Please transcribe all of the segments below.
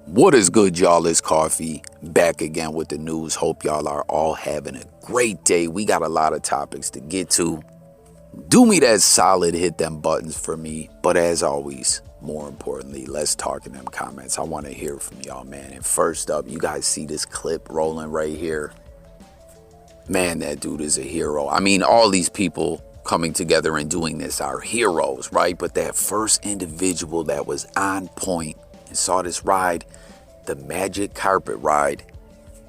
What is good, y'all? It's Coffee back again with the news. Hope y'all are all having a great day. We got a lot of topics to get to. Do me that solid, hit them buttons for me. But as always, more importantly, let's talk in them comments. I want to hear from y'all, man. And first up, you guys see this clip rolling right here. Man, that dude is a hero. I mean, all these people coming together and doing this are heroes, right? But that first individual that was on point and saw this ride, the magic carpet ride,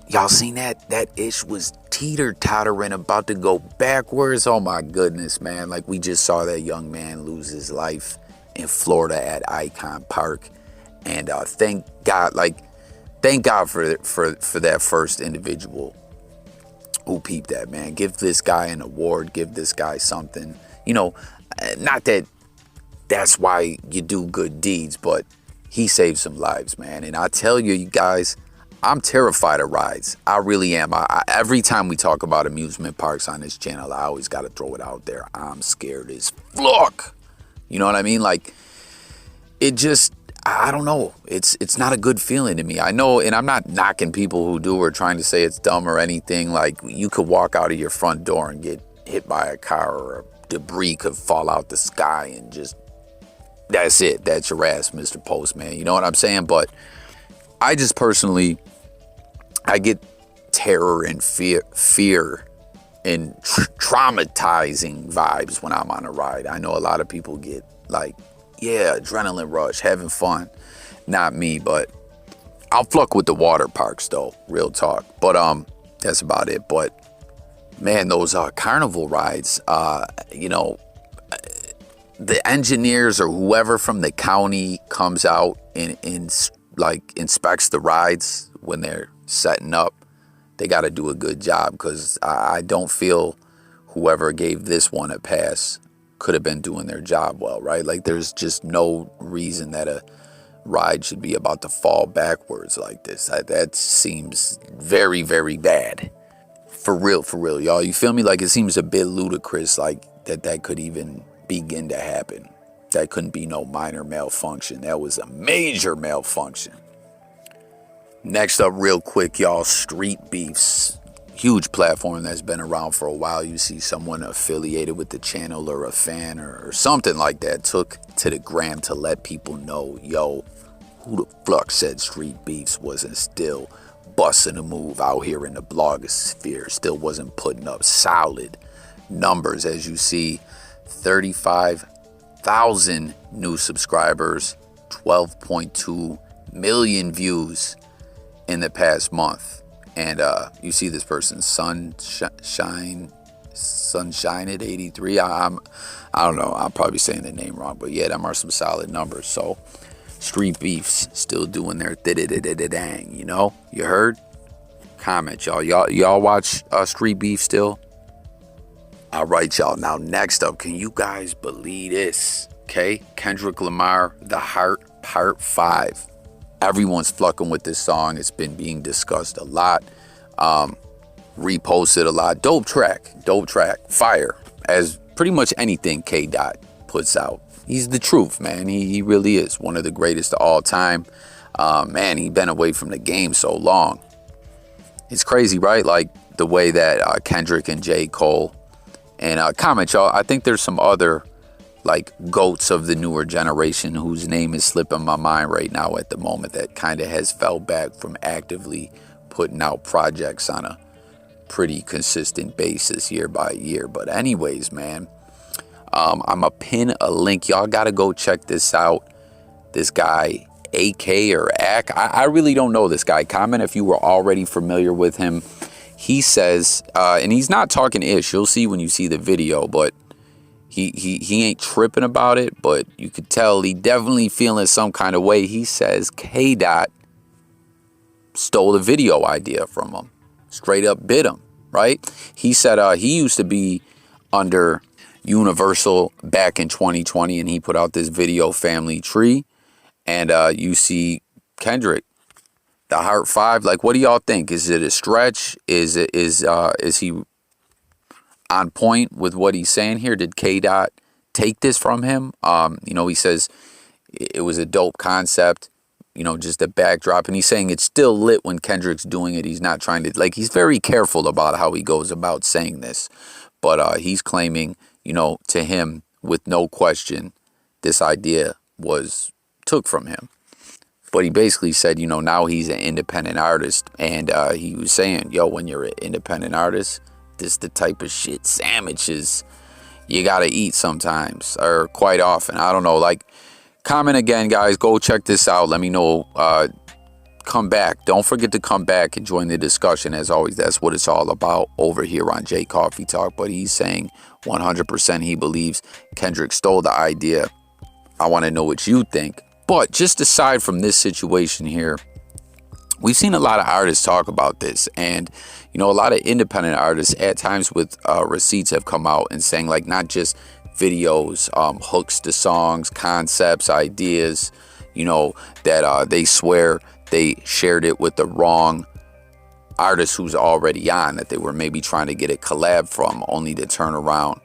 y'all seen that? That ish was teeter-tottering, about to go backwards. Oh my goodness, man. Like, we just saw that young man lose his life in Florida at Icon Park. And thank God for that first individual who peeped that, man. Give this guy an award, give this guy something. You know, not that that's why you do good deeds, but he saved some lives, man. And I tell you, you guys, I'm terrified of rides. I really am. Every time we talk about amusement parks on this channel, I always got to throw it out there. I'm scared as fuck. You know what I mean? Like, it just, I don't know. It's not a good feeling to me. I know, and I'm not knocking people who do or trying to say it's dumb or anything. Like, you could walk out of your front door and get hit by a car, or debris could fall out the sky and just, that's it. That's your ass, Mr. Postman. You know what I'm saying? But I just personally, I get terror and fear and traumatizing vibes when I'm on a ride. I know a lot of people get like, yeah, adrenaline rush, having fun. Not me, but I'll fuck with the water parks though, real talk. But that's about it. But man, those carnival rides, you know, the engineers or whoever from the county comes out and like inspects the rides when they're setting up, they got to do a good job, because I don't feel whoever gave this one a pass could have been doing their job well, right? Like, there's just no reason that a ride should be about to fall backwards like this. That seems very, very bad. For real, y'all. You feel me? Like, it seems a bit ludicrous, like that could even begin to happen. That couldn't be no minor malfunction. That was a major malfunction. Next up, real quick, y'all, street beefs. Huge platform that's been around for a while. You see someone affiliated with the channel or a fan or something like that took to the gram to let people know, yo, who the fuck said street beefs wasn't still busting a move out here in the blogosphere, still wasn't putting up solid numbers. As you see, 35,000 new subscribers, 12.2 million views in the past month. And you see this person, Sunshine at 83. I don't know. I'm probably saying the name wrong, but yeah, them are some solid numbers. So street beefs still doing their dang. You know, you heard? Comment, y'all. Y'all watch street beef still? All right, y'all. Now, next up, can you guys believe this? Okay, Kendrick Lamar, The Heart, Part 5. Everyone's fucking with this song. It's been being discussed a lot, reposted a lot. Dope track, fire. As pretty much anything K. Dot puts out. He's the truth, man. He really is one of the greatest of all time. Man, he's been away from the game so long. It's crazy, right? Like the way that Kendrick and J. Cole, and comment, y'all. I think there's some other like goats of the newer generation whose name is slipping my mind right now at the moment, that kind of has fell back from actively putting out projects on a pretty consistent basis year by year. But anyways, man, I'm gonna pin a link. Y'all gotta go check this out. This guy, AK or AK, I really don't know this guy. Comment if you were already familiar with him. He says, and he's not talking ish, you'll see when you see the video, but he ain't tripping about it, but you could tell he definitely feeling some kind of way. He says K. Dot stole the video idea from him, straight up bit him, right? He said he used to be under Universal back in 2020, and he put out this video, Family Tree, and you see Kendrick, The Heart 5. Like, what do y'all think? Is it a stretch? Is he on point with what he's saying here? Did K. Dot take this from him? You know, he says it was a dope concept. just a backdrop. And he's saying it's still lit when Kendrick's doing it. He's not trying to, like, he's very careful about how he goes about saying this. But he's claiming, to him, with no question, this idea was took from him. But he basically said, now he's an independent artist. And he was saying, when you're an independent artist, this the type of shit sandwiches you got to eat sometimes, or quite often. I don't know. Like, comment again, guys. Go check this out. Let me know. Come back. Don't forget to come back and join the discussion. As always, that's what it's all about over here on J Coffee Talk. But he's saying 100% he believes Kendrick stole the idea. I want to know what you think. But just aside from this situation here, we've seen a lot of artists talk about this. And, a lot of independent artists at times with receipts have come out and saying, like, not just videos, hooks to songs, concepts, ideas, that they swear they shared it with the wrong artist who's already on, that they were maybe trying to get a collab from, only to turn around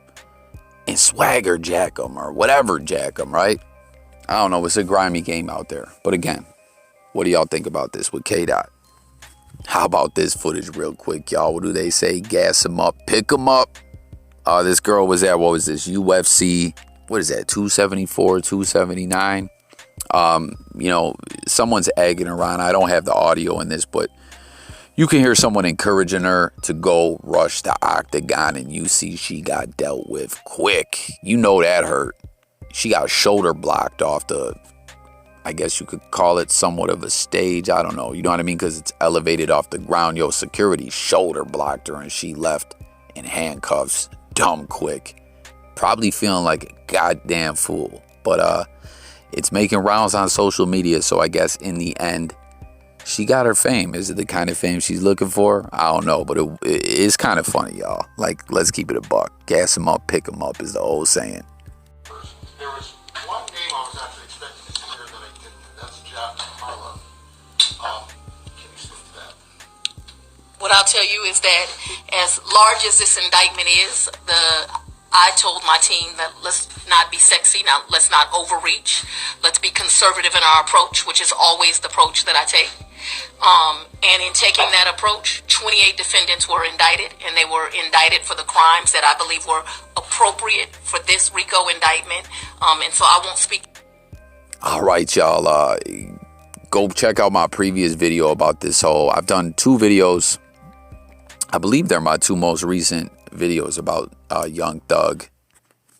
and swagger jack them or whatever jack them, right? I don't know. It's a grimy game out there. But again, what do y'all think about this with K-Dot? How about this footage real quick, y'all? What do they say? Gas them up, pick them up. This girl was at, what was this? UFC, what is that? 274, 279. Someone's egging her on. I don't have the audio in this, but you can hear someone encouraging her to go rush the Octagon, and you see she got dealt with quick. That hurt. She got shoulder blocked off the, I guess you could call it somewhat of a stage. I don't know. You know what I mean? Because it's elevated off the ground. Security shoulder blocked her, and she left in handcuffs. Dumb quick. Probably feeling like a goddamn fool. But it's making rounds on social media. So I guess in the end, she got her fame. Is it the kind of fame she's looking for? I don't know. But it is kind of funny, y'all. Like, let's keep it a buck. Gas them up, pick them up is the old saying. There was one name I was actually expecting to see here that I didn't. That's Harlow. Can you speak to that? What I'll tell you is that as large as this indictment is, I told my team that let's not be sexy. Now, let's not overreach. Let's be conservative in our approach, which is always the approach that I take. And in taking that approach, 28 defendants were indicted, and they were indicted for the crimes that I believe were appropriate for this RICO indictment. And so I won't speak. All right, y'all. Go check out my previous video about this whole. I've done 2 videos. I believe they're my 2 most recent videos about Young Thug,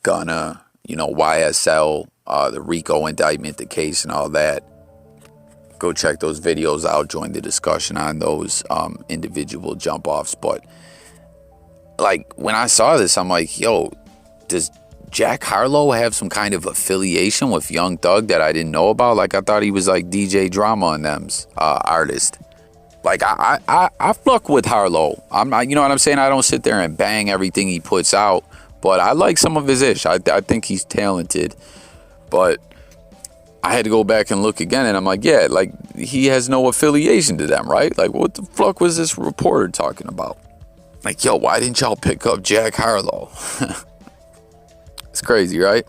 Gunna, YSL, the RICO indictment, the case, and all that. Go check those videos out. Join the discussion on those individual jump offs. But like, when I saw this, I'm like, yo, does Jack Harlow have some kind of affiliation with Young Thug that I didn't know about? Like, I thought he was like DJ Drama and them's artist. Like, I fuck with Harlow. I'm not, you know what I'm saying? I don't sit there and bang everything he puts out, but I like some of his ish. I think he's talented, but I had to go back and look again, and I'm like, yeah, like, he has no affiliation to them, right? Like, what the fuck was this reporter talking about? Like, yo, why didn't y'all pick up Jack Harlow? It's crazy, right?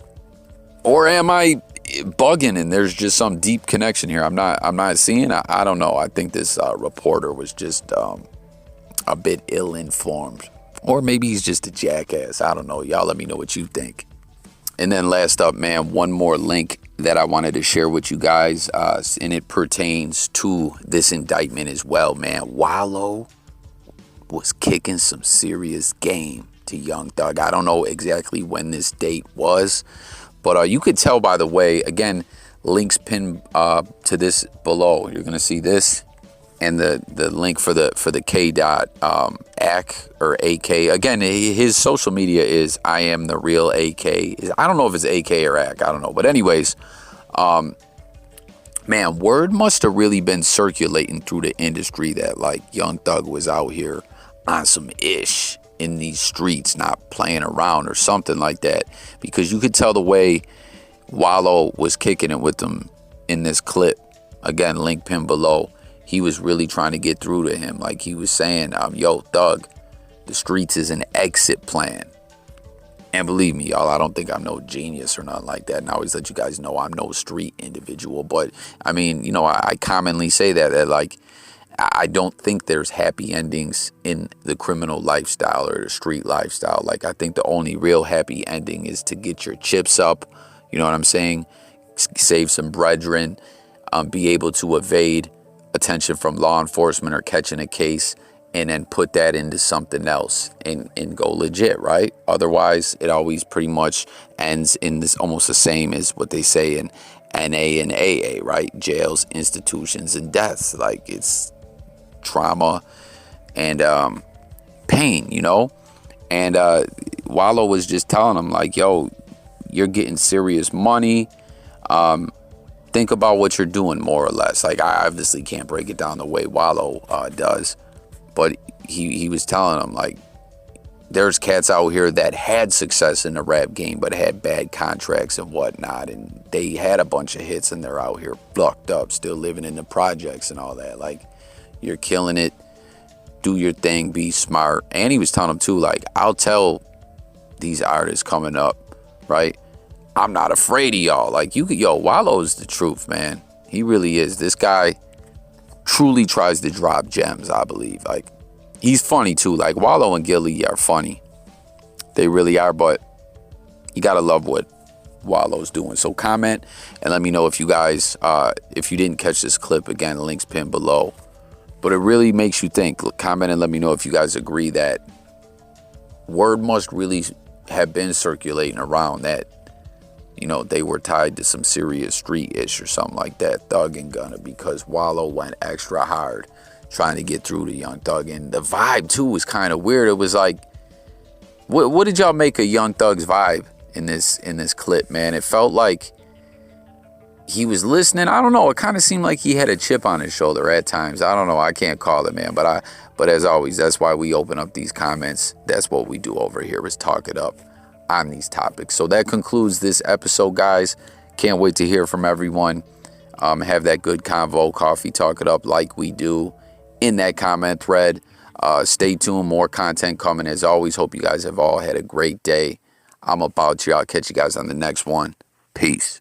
Or am I bugging and there's just some deep connection here I'm not seeing? I don't know. I think this reporter was just a bit ill-informed. Or maybe he's just a jackass. I don't know. Y'all let me know what you think. And then last up, man, one more link that I wanted to share with you guys, and it pertains to this indictment as well, man. Wallo was kicking some serious game to Young Thug. I don't know exactly when this date was, but you could tell by the way. Again, links pinned to this below. You're gonna see this and the link for the K-Dot AK or AK. Again, his social media is I am the real AK. I don't know if it's AK or AK. I don't know. But anyways, man, word must have really been circulating through the industry that like Young Thug was out here on some ish in these streets, not playing around or something like that. Because you could tell the way Wallo was kicking it with them in this clip. Again, link pinned below. He was really trying to get through to him. Like he was saying, yo, Thug, the streets is an exit plan. And believe me, y'all, I don't think I'm no genius or nothing like that. And I always let you guys know I'm no street individual. But, I mean, you know, I commonly say that like, I don't think there's happy endings in the criminal lifestyle or the street lifestyle. Like, I think the only real happy ending is to get your chips up. You know what I'm saying? Save some brethren, be able to evade attention from law enforcement or catching a case, and then put that into something else and go legit, right? Otherwise, it always pretty much ends in this almost the same as what they say in NA and AA, right? Jails, institutions, and deaths. Like, it's trauma and pain, you know? And Wallo was just telling him, like, yo, you're getting serious money. Think about what you're doing, more or less. Like, I obviously can't break it down the way Wallo does. But he was telling them, like, there's cats out here that had success in the rap game but had bad contracts and whatnot. And they had a bunch of hits and they're out here fucked up, still living in the projects and all that. Like, you're killing it. Do your thing. Be smart. And he was telling them, too, like, I'll tell these artists coming up, right? I'm not afraid of y'all. Like, Wallo's the truth, man. He really is. This guy truly tries to drop gems, I believe. Like, he's funny too. Like, Wallo and Gilly are funny. They really are, but you gotta love what Wallo's doing. So comment and let me know if you guys, if you didn't catch this clip. Again, links pinned below. But it really makes you think. Comment and let me know if you guys agree that word must really have been circulating around that, you know, they were tied to some serious street-ish or something like that, Thug and Gunna, because Wallo went extra hard trying to get through to Young Thug. And the vibe, too, was kind of weird. It was like, what did y'all make of Young Thug's vibe in this clip, man? It felt like he was listening. I don't know. It kind of seemed like he had a chip on his shoulder at times. I don't know. I can't call it, man. But as always, that's why we open up these comments. That's what we do over here, is talk it up on these topics. So that concludes this episode, guys. Can't wait to hear from everyone. Have that good convo, coffee, talk it up like we do in that comment thread. Stay tuned, more content coming as always. Hope you guys have all had a great day. I'm about to. I'll catch you guys on the next one. Peace.